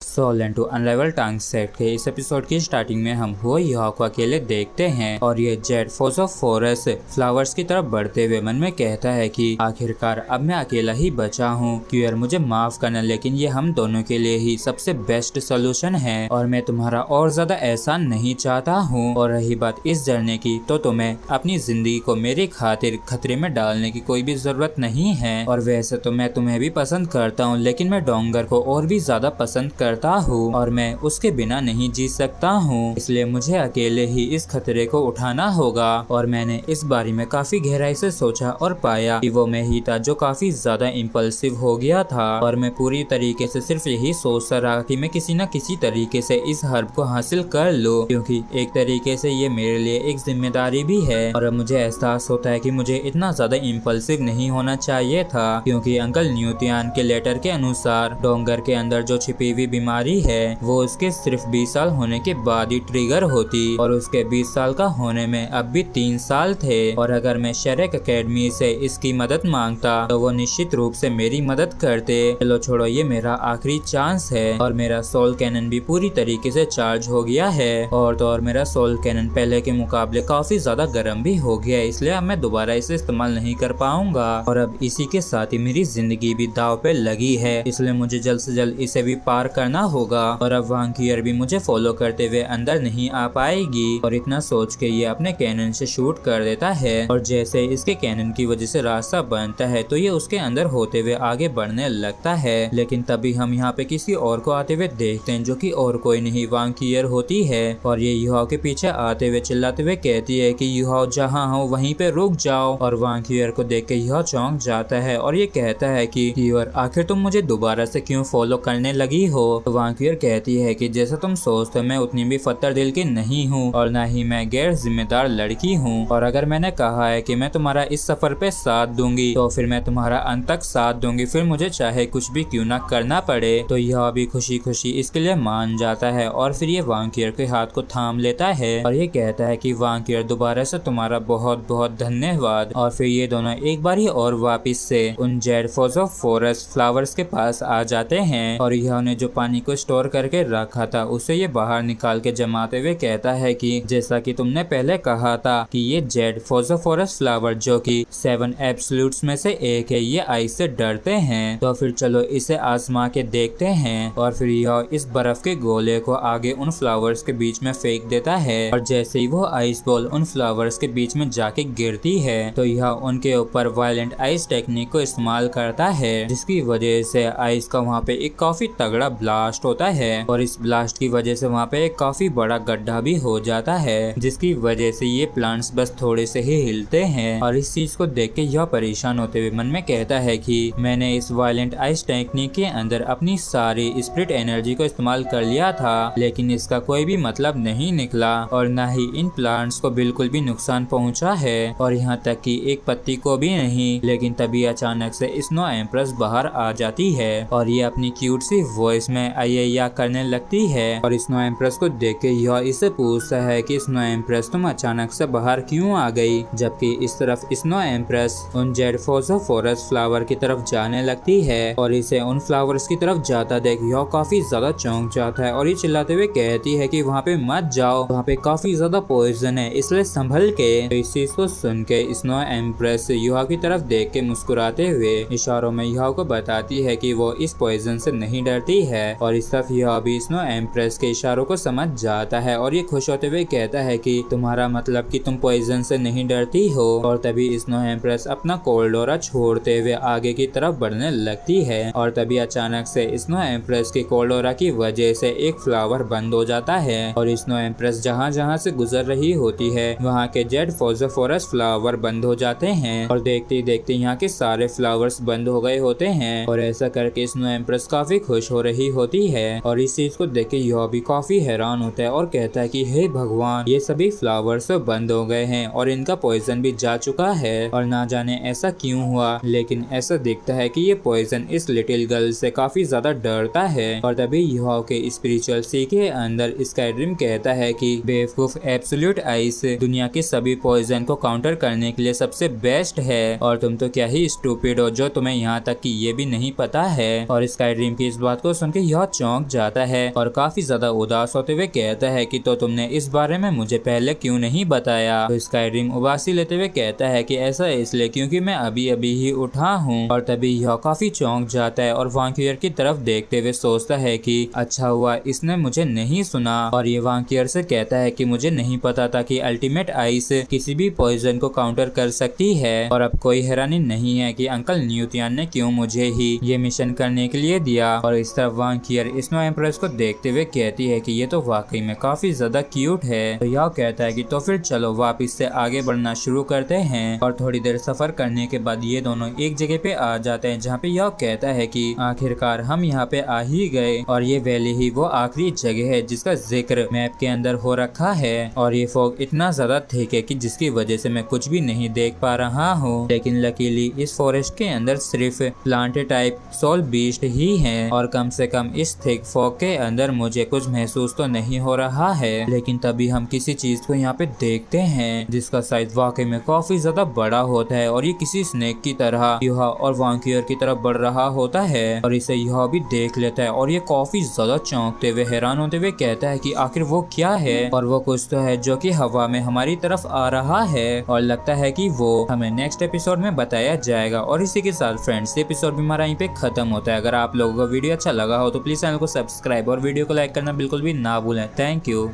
Soul and to अनराइवल टांग set के इस एपिसोड की स्टार्टिंग में हम हुआ युहा को अकेले देखते हैं और ये Z force of forest flowers की तरफ बढ़ते हुए मन में कहता है कि आखिरकार अब मैं अकेला ही बचा हूँ कि यार मुझे माफ करना, लेकिन ये हम दोनों के लिए ही सबसे बेस्ट सोल्यूशन है और मैं तुम्हारा और ज्यादा एहसान नहीं चाहता हूँ। और रही बात इस जर्नी की तो तुम्हें अपनी जिंदगी को मेरी खातिर खतरे में डालने की कोई भी जरूरत नहीं है। और वैसे तो मैं तुम्हें भी पसंद करता हूँ, लेकिन मैं डोंगर को और भी ज्यादा पसंद करता हूँ और मैं उसके बिना नहीं जी सकता हूँ, इसलिए मुझे अकेले ही इस खतरे को उठाना होगा। और मैंने इस बारे में काफी गहराई से सोचा और पाया कि वो मैं ही था जो काफी ज्यादा इम्पल्सिव हो गया था और मैं पूरी तरीके से सिर्फ यही सोचता रहा कि मैं किसी न किसी तरीके से इस हर्ब को हासिल कर लूं, क्योंकि एक तरीके से ये मेरे लिए एक जिम्मेदारी भी है। और अब मुझे एहसास होता है कि मुझे इतना ज्यादा इम्पल्सिव नहीं होना चाहिए था, क्योंकि अंकल न्यूतियान के लेटर के अनुसार डोंगर के अंदर जो छिपी हुई बीमारी है वो उसके सिर्फ 20 साल होने के बाद ही ट्रिगर होती और उसके 20 साल का होने में अब भी 3 साल थे। और अगर मैं शेरेक एकेडमी से इसकी मदद मांगता तो वो निश्चित रूप से मेरी मदद करते। चलो छोड़ो, ये मेरा आखिरी चांस है। और मेरा सोल कैनन भी पूरी तरीके से चार्ज हो गया है और तो और मेरा सोल कैनन पहले के मुकाबले काफी ज्यादा गर्म भी हो गया है, इसलिए अब मैं दोबारा इसे इस्तेमाल नहीं कर पाऊंगा। और अब इसी के साथ ही मेरी जिंदगी भी दाव पे लगी है, इसलिए मुझे जल्द से जल्द इसे भी पार करना होगा। और अब वांकियर भी मुझे फॉलो करते हुए अंदर नहीं आ पाएगी। और इतना सोच के ये अपने कैनन से शूट कर देता है और जैसे इसके कैनन की वजह से रास्ता बनता है तो ये उसके अंदर होते हुए आगे बढ़ने लगता है। लेकिन तभी हम यहाँ पे किसी और को आते हुए देखते हैं जो कि और कोई नहीं वांकियर होती है। और ये युहाओ के पीछे आते हुए चिल्लाते हुए कहती है कि युहाओ जहाँ हो वहीं पे रुक जाओ। और वांकियर को देख के युहाओ चौंक जाता है और ये कहता है कि युहाओ आखिर तुम मुझे दोबारा से क्यों फॉलो करने लगी हो। तो वांकियर कहती है कि जैसा तुम सोचते हो मैं उतनी भी फत्तर दिल की नहीं हूँ और न ही मैं गैर जिम्मेदार लड़की हूँ। और अगर मैंने कहा है कि मैं तुम्हारा इस सफर पे साथ दूंगी तो फिर मैं तुम्हारा अंत तक साथ दूंगी, फिर मुझे चाहे कुछ भी क्यों ना करना पड़े। तो यह भी खुशी खुशी इसके लिए मान जाता है और फिर ये वांकियर के हाथ को थाम लेता है और ये कहता है कि वांकियर दोबारा से तुम्हारा बहुत बहुत धन्यवाद। और फिर ये दोनों एक बार ही और वापिस से उन Z force of forest flowers के पास आ जाते हैं और यह ने जो पानी को स्टोर करके रखा था उसे ये बाहर निकाल के जमाते हुए कहता है कि जैसा कि तुमने पहले कहा था कि ये जेड फोसोफोरस फ्लावर जो कि 7 एब्सोल्यूट्स में से एक है, ये आइस से डरते हैं। तो फिर चलो इसे आजमा के देखते हैं। और फिर यह इस बर्फ के गोले को आगे उन फ्लावर्स के बीच में फेंक देता है और जैसे ही वो आइस बॉल उन फ्लावर्स के बीच में जाके गिरती है तो यह उनके ऊपर वायलेंट आइस टेक्निक को इस्तेमाल करता है, जिसकी वजह से आइस का वहाँ पे एक काफी तगड़ा ब्लास्ट होता है और इस ब्लास्ट की वजह से वहाँ पे एक काफी बड़ा गड्ढा भी हो जाता है, जिसकी वजह से ये प्लांट्स बस थोड़े से ही हिलते हैं। और इस चीज को देख के यह परेशान होते हुए मन में कहता है कि मैंने इस वायलेंट आइस टेक्निक के अंदर अपनी सारी स्पिरिट एनर्जी को इस्तेमाल कर लिया था, लेकिन इसका कोई भी मतलब नहीं निकला और न ही इन प्लांट्स को बिल्कुल भी नुकसान पहुंचा है और यहाँ तक कि एक पत्ती को भी नहीं। लेकिन तभी अचानक से स्नो एम्प्रेस बाहर आ जाती है और ये अपनी क्यूट सी वॉइस में या करने लगती है और स्नो एम्प्रेस को देख के यह इससे पूछता है कि स्नो एम्प्रेस तुम अचानक से बाहर क्यों आ गई, जबकि इस तरफ स्नो एम्प्रेस उन जेड फोसोफोरस फ्लावर की तरफ जाने लगती है और इसे उन फ्लावर्स की तरफ जाता देख यह काफी ज्यादा चौंक जाता है और ये चिल्लाते हुए कहती है कि वहाँ पे मत जाओ, वहाँ पे काफी ज्यादा पॉइजन है, इसलिए संभल के। तो इस चीज को सुन के स्नो एम्प्रेस युहा की तरफ देख के मुस्कुराते हुए इशारों में युहा को बताती है कि वो इस पॉइजन से नहीं डरती है। और इस तरफ यह भी स्नो एम्प्रेस के इशारों को समझ जाता है और ये खुश होते हुए कहता है कि तुम्हारा मतलब कि तुम पॉइजन से नहीं डरती हो। और तभी स्नो एम्प्रेस अपना कोल्डोरा छोड़ते हुए आगे की तरफ बढ़ने लगती है और तभी अचानक से स्नो एम्प्रेस के कोल्डोरा की वजह से एक फ्लावर बंद हो जाता है और स्नो एम्प्रेस जहाँ जहाँ से गुजर रही होती है वहाँ के जेड फोसोफोरस फ्लावर बंद हो जाते हैं और देखते ही देखते यहाँ के सारे फ्लावर्स बंद हो गए होते हैं। और ऐसा करके स्नो एम्प्रेस काफी खुश हो रही होती है और इस चीज को देख के यह भी काफी हैरान होता है और कहता है कि हे भगवान, ये सभी फ्लावर्स तो बंद हो गए हैं और इनका पॉइजन भी जा चुका है और ना जाने ऐसा क्यों हुआ। लेकिन ऐसा दिखता है कि ये पॉइजन इस लिटिल गर्ल से काफी ज्यादा डरता है। और तभी युहा के स्पिरिचुअल सी के अंदर स्काईड्रीम कहता है कि बेवकूफ एब्सोल्यूट आइस दुनिया के सभी पॉइजन को काउंटर करने के लिए सबसे बेस्ट है और तुम तो क्या ही स्टूपिड हो जो तुम्हें यहाँ तक कि ये भी नहीं पता है। और स्काईड्रीम की इस बात को सुन के यह चौंक जाता है और काफी ज्यादा उदास होते हुए कहता है कि तो तुमने इस बारे में मुझे पहले क्यों नहीं बताया। तो स्काईरिम उबासी लेते हुए कहता है कि ऐसा इसलिए क्योंकि मैं अभी अभी ही उठा हूँ। और तभी यह काफी चौंक जाता है और वांकियर की तरफ देखते हुए सोचता है कि अच्छा हुआ इसने मुझे नहीं सुना। और ये वांकियर से कहता है कि मुझे नहीं पता था कि अल्टीमेट आइस किसी भी पॉइजन को काउंटर कर सकती है। और अब कोई हैरानी नहीं है कि अंकल न्यूटियन ने क्यों मुझे ही ये मिशन करने के लिए दिया। और इस तरफ वांकियर स्नो एम्प्रेस को देखते हुए कहती है कि ये तो वाकई में काफी ज्यादा क्यूट है। तो यह कहता है कि तो फिर चलो वापिस से आगे बढ़ना शुरू करते हैं। और थोड़ी देर सफर करने के बाद ये दोनों एक जगह पे आ जाते हैं जहाँ पे यह कहता है कि आखिरकार हम यहाँ पे आ ही गए। और ये वैली ही वो आखिरी जगह है जिसका जिक्र मैप के अंदर हो रखा है। और ये फॉग इतना ज्यादा थिक है कि जिसकी वजह से मैं कुछ भी नहीं देख पा रहा हूँ। लेकिन लकीली इस फॉरेस्ट के अंदर सिर्फ प्लांट टाइप सोल बीस्ट ही हैं। और कम से कम इस थिक फॉग के अंदर मुझे कुछ महसूस तो नहीं हो रहा है। लेकिन तभी हम किसी चीज को यहाँ पे देखते हैं जिसका साइज वाकई में काफी ज्यादा बड़ा होता है। और ये किसी स्नेक की तरह यूहा और वांकियर की तरफ बढ़ रहा होता है। और इसे यूहा भी देख लेता है और ये काफी ज्यादा चौंकते हुए हैरान होते हुए कहता है कि आखिर वो क्या है। और वो कुछ तो है जो कि हवा में हमारी तरफ आ रहा है। और लगता है कि वो हमें नेक्स्ट एपिसोड में बताया जाएगा। और इसी के साथ फ्रेंड्स एपिसोड भी हमारा यहीं पे खत्म होता है। अगर आप लोगों को वीडियो अच्छा लगा हो तो प्लीज चैनल को सब्सक्राइब और वीडियो को लाइक करना बिल्कुल भी ना भूलें। Thank you.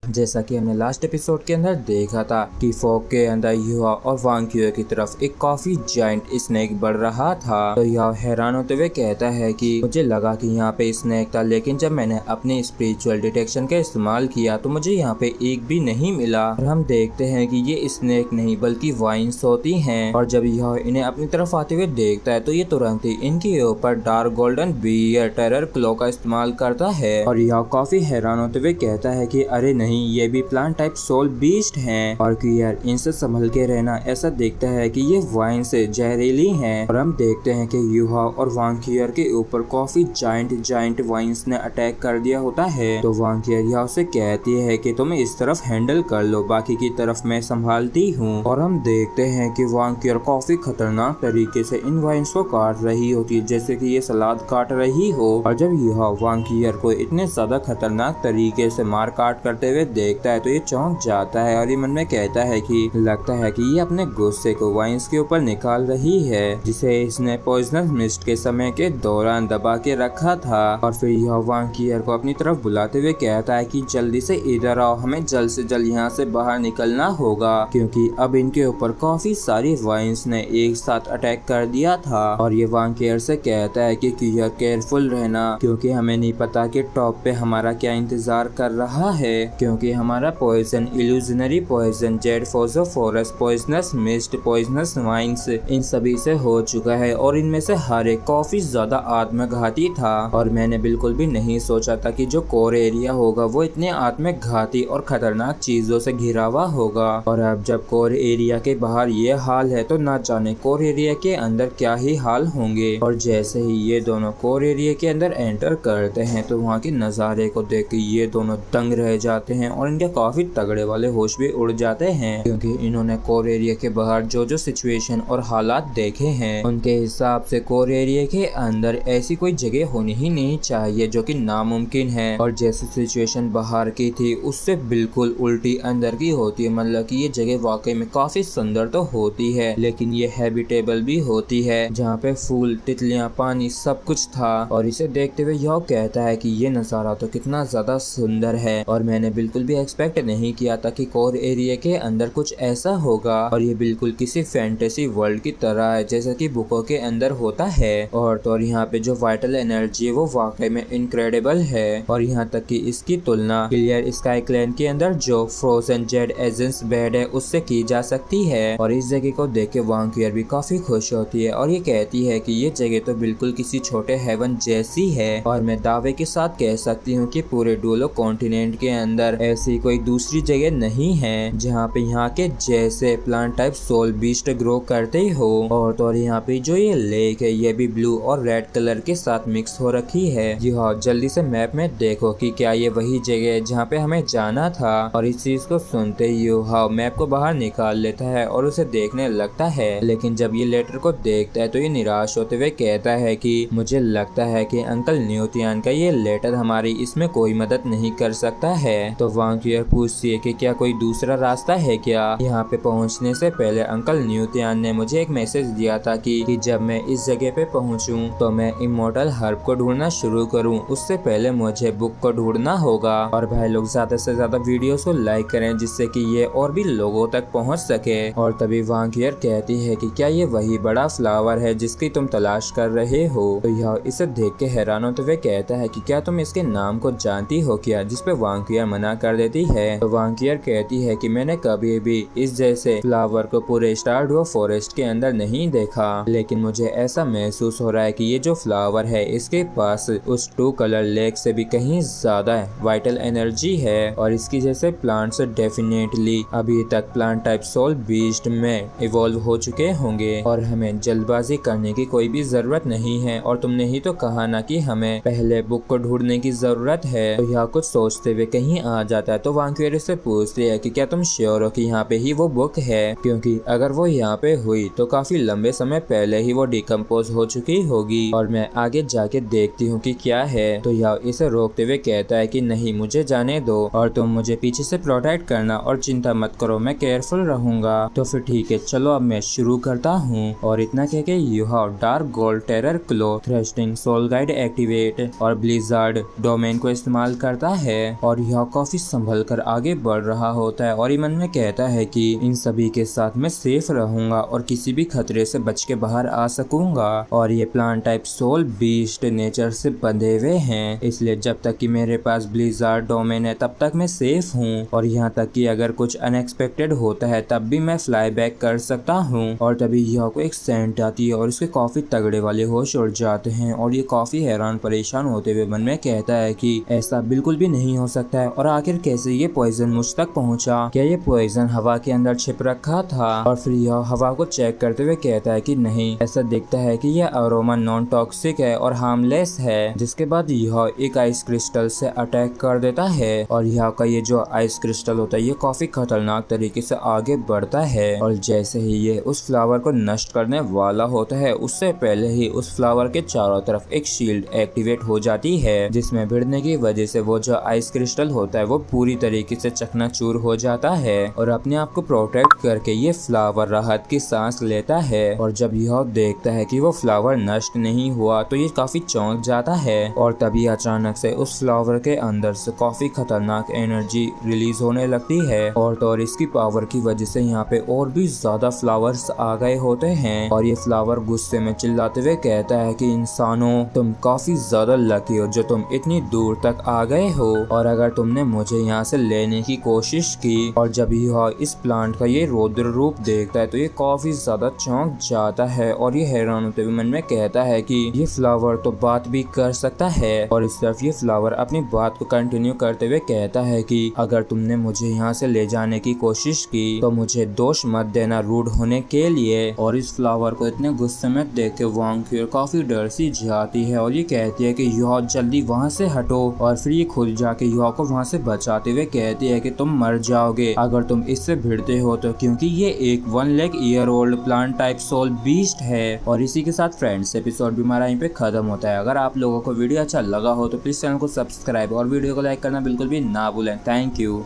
जैसा कि हमने लास्ट एपिसोड के अंदर देखा था कि फॉग के अंदर यूहा और वांकियर की तरफ एक काफी जायंट स्नेक बढ़ रहा था। तो यह हैरान होते हुए कहता है कि मुझे लगा कि यहाँ पे स्नेक था, लेकिन जब मैंने अपने स्पिरिचुअल डिटेक्शन का इस्तेमाल किया तो मुझे यहाँ पे एक भी नहीं मिला। और हम देखते हैं कि ये स्नेक नहीं बल्कि वाइन्स होती हैं। और जब यह इन्हें अपनी तरफ आते हुए देखता है तो ये तुरंत ही इनके ऊपर डार्क गोल्डन बियर टेरर क्लो का इस्तेमाल करता है। और यह काफी हैरान होते हुए कहता है कि अरे नहीं, ये भी प्लांट टाइप सोल बीस्ट हैं। और क्लियर इनसे संभल के रहना। ऐसा देखता है कि ये वाइन से जहरीली हैं। और हम देखते हैं कि यूहा और वांकियर के ऊपर काफी जायंट वाइन्स ने अटैक कर दिया होता है। तो वांकियर यहाँ से कहती है कि तुम इस तरफ हैंडल कर लो, बाकी की तरफ मैं संभालती हूँ। और हम देखते हैं कि वांकियर काफी खतरनाक तरीके से इन वाइन्स को काट रही होती है, जैसे कि ये सलाद काट रही हो। और जब यूहा वांकियर को इतने ज्यादा खतरनाक तरीके से मार काट करते हुए देखता है तो ये चौंक जाता है। और ये मन में कहता है कि लगता है कि ये अपने गुस्से को वाइन्स के ऊपर निकाल रही है, जिसे इसने पॉइजनस मिस्ट के समय के दौरान दबा के रखा था। और फिर यह वांकियर को अपनी तरफ बुलाते हुए कहता है कि जल्दी से इधर आओ, हमें जल्द से जल्द यहाँ से बाहर निकलना होगा, क्योंकि अब इनके ऊपर काफी सारी वाइन्स ने एक साथ अटैक कर दिया था। और ये वांकियर से कहता है कि क्लियर केयरफुल रहना, क्योंकि हमें नहीं पता कि टॉप पे हमारा क्या इंतजार कर रहा है, क्योंकि हमारा poison illusionary poison, zed phosphorus, poisonous mist, poisonous vines, इन सभी से हो चुका है। और इनमें से हर एक काफी ज्यादा आत्मघाती था। और मैंने बिल्कुल भी नहीं सोचा था कि जो कोर एरिया होगा वो इतने आत्मघाती और खतरनाक चीजों से घिरा हुआ होगा। और अब जब कोर एरिया के बाहर ये हाल है तो ना जाने कोर एरिया के अंदर क्या ही हाल होंगे। और जैसे ही ये दोनों कोर एरिया के अंदर एंटर करते हैं तो वहाँ के नजारे को देख के ये दोनों दंग रह जाते हैं। और इनके काफी तगड़े वाले होश भी उड़ जाते हैं, क्योंकि इन्होंने कोर एरिया के बाहर जो सिचुएशन और हालात देखे हैं उनके हिसाब से कोर एरिया के अंदर ऐसी कोई जगह होनी ही नहीं चाहिए जो कि नामुमकिन है। और जैसी सिचुएशन बाहर की थी उससे बिल्कुल उल्टी अंदर की होती है। मतलब कि ये जगह वाकई में काफी सुंदर तो होती है, लेकिन ये हैबिटेबल भी होती है, जहाँ पे फूल, तितलियां, पानी सब कुछ था। और इसे देखते हुए यह कहता है कि ये नजारा तो कितना ज्यादा सुंदर है और मैंने बिल्कुल भी एक्सपेक्ट नहीं किया था कि कोर एरिया के अंदर कुछ ऐसा होगा। और ये बिल्कुल किसी फैंटेसी वर्ल्ड की तरह है जैसा कि बुकों के अंदर होता है। और तो यहाँ पे जो वाइटल एनर्जी है वो वाकई में इनक्रेडिबल है। और यहाँ तक कि इसकी तुलना क्लियर स्काई क्लैन के अंदर जो फ्रोजन जेड एजेंस बेड है उससे की जा सकती है। और इस जगह को देख के वांकियर भी काफी खुश होती है और ये कहती है कि ये जगह तो बिल्कुल किसी छोटे हेवन जैसी है। और मैं दावे के साथ कह सकती हूँ कि पूरे डोलो कॉन्टिनेंट के अंदर ऐसी कोई दूसरी जगह नहीं है जहाँ पे यहाँ के जैसे plant type soul beast grow करते ही हो। और यहाँ पे जो ये लेक है ये भी ब्लू और रेड कलर के साथ मिक्स हो रखी है। जी हाँ, जल्दी से मैप में देखो कि क्या ये वही जगह है जहाँ पे हमें जाना था। और इस चीज को सुनते ही यूहाओ मैप को बाहर निकाल लेता है और उसे देखने लगता है। लेकिन जब ये लेटर को देखता है तो ये निराश होते हुए कहता है कि मुझे लगता है कि अंकल न्यूतियान का ये लेटर हमारी इसमें कोई मदद नहीं कर सकता है। तो वांगियर पूछती है कि क्या कोई दूसरा रास्ता है क्या। यहाँ पे पहुँचने से पहले अंकल न्यूतियान ने मुझे एक मैसेज दिया था कि जब मैं इस जगह पे पहुँचूं तो मैं इमोर्टल हर्ब को ढूंढना शुरू करूँ, उससे पहले मुझे बुक को ढूंढना होगा। और भाई लोग ज्यादा से ज्यादा वीडियोस को लाइक करें जिससे कि ये और भी लोगों तक पहुँच सके। और तभी वांगियर कहती है कि क्या ये वही बड़ा फ्लावर है जिसकी तुम तलाश कर रहे हो। तो यह इसे देख के हैरान होते हुए कहता है कि क्या तुम इसके नाम को जानती हो क्या, जिसपे वांगियर मना कर देती है। तो वांगियर कहती है कि मैंने कभी भी इस जैसे फ्लावर को पूरे स्टारडुओ फॉरेस्ट के अंदर नहीं देखा, लेकिन मुझे ऐसा महसूस हो रहा है कि ये जो फ्लावर है इसके पास उस 2 कलर लेक से भी कहीं ज्यादा वाइटल एनर्जी है। और इसकी जैसे प्लांट्स डेफिनेटली अभी तक प्लांट टाइप सोल बीस्ट में इवॉल्व हो चुके होंगे और हमें जल्दबाजी करने की कोई भी जरूरत नहीं है। और तुमने ही तो कहा ना कि हमें पहले बुक को ढूंढने की जरूरत है। तो यह कुछ सोचते हुए कहीं आ जाता है। तो वांगियर से पूछती है कि क्या तुम श्योर हो कि यहाँ पे ही वो बुक है, क्योंकि अगर वो यहाँ पे हुई तो काफी लंबे समय पहले ही वो डिकम्पोज हो चुकी होगी और मैं आगे जाके देखती हूँ कि क्या है। तो यह इसे रोकते हुए कहता है कि नहीं, मुझे जाने दो और तुम मुझे पीछे से प्रोटेक्ट करना और चिंता मत करो, मैं केयरफुल रहूंगा। तो फिर ठीक है, चलो अब मैं शुरू करता हूँ। और इतना कह के यूहाओ डार्क गोल्ड टेरर क्लो थ्रस्टिंग सोल गाइड एक्टिवेट और ब्लिजार्ड डोमेन को इस्तेमाल करता है। और यह काफी संभल कर आगे बढ़ रहा होता है और ये मन में कहता है कि इन सभी के साथ मैं सेफ रहूंगा और किसी भी खतरे से बच के बाहर आ सकूंगा। और ये plant type soul beast nature से बंधे हुए हैं, इसलिए जब तक कि मेरे पास ब्लिजार्ड डोमेन है तब तक मैं सेफ हूँ। और यहाँ तक कि अगर कुछ अनएक्सपेक्टेड होता है तब भी मैं फ्लाई बैक कर सकता हूँ। और तभी यह को एक सेंट आती है और इसके काफी तगड़े वाले होश उड़ जाते हैं और ये काफी हैरान परेशान होते हुए मन में कहता है कि ऐसा बिल्कुल भी नहीं हो सकता है। और आखिर कैसे ये पॉइजन मुझ तक पहुँचा, क्या ये पॉइजन हवा के अंदर छिप रखा था। और फिर यह हवा को चेक करते हुए कहता है कि नहीं, ऐसा दिखता है कि यह अरोमा नॉन टॉक्सिक है और हार्मलेस है। जिसके बाद यह एक आइस क्रिस्टल से अटैक कर देता है और यह का ये जो आइस क्रिस्टल होता है ये काफी खतरनाक तरीके से आगे बढ़ता है। और जैसे ही ये उस फ्लावर को नष्ट करने वाला होता है उससे पहले ही उस फ्लावर के चारों तरफ एक शील्ड एक्टिवेट हो जाती है, जिसमें भिड़ने की वजह से वो जो आइस क्रिस्टल होता है वो पूरी तरीके से चकनाचूर हो जाता है। और अपने आप को प्रोटेक्ट करके ये फ्लावर राहत की सांस लेता है। और जब यह देखता है कि वो फ्लावर नष्ट नहीं हुआ तो ये काफी चौंक जाता है। और तभी अचानक से उस फ्लावर के अंदर से काफी खतरनाक एनर्जी रिलीज होने लगती है। और तो इसकी पावर की वजह से यहाँ पे और भी ज्यादा फ्लावर्स आ गए होते हैं। और ये फ्लावर गुस्से में चिल्लाते हुए कहता है कि इंसानों, तुम काफी ज्यादा लकी हो जो तुम इतनी दूर तक आ गए हो। और अगर तुमने मुझे यहाँ से लेने की कोशिश की। और जब यह इस प्लांट का ये रौद्र रूप देखता है तो ये काफी ज्यादा चौंक जाता है और ये हैरान होते हुए मन में कहता है कि ये फ्लावर तो बात भी कर सकता है। और इस तरफ ये फ्लावर अपनी बात को कंटिन्यू करते हुए कहता है कि अगर तुमने मुझे यहाँ से ले जाने की कोशिश की तो मुझे दोष मत देना रूड होने के लिए। और इस फ्लावर को इतने गुस्से में देख के वांगियर काफी डर सी जाती है और ये कहती है कि युहा जल्दी वहाँ से हटो। और फिर ये खुद जाके युहा को वहाँ से बचाते हुए कहती है कि तुम मर जाओगे अगर तुम इससे भिड़ते हो तो, क्योंकि ये एक 1 lakh year old plant type soul beast है। और इसी के साथ फ्रेंड्स एपिसोड भी हमारा यहीं पे खत्म होता है। अगर आप लोगों को वीडियो अच्छा लगा हो तो प्लीज चैनल को सब्सक्राइब और वीडियो को लाइक करना बिल्कुल भी ना भूलें। Thank you.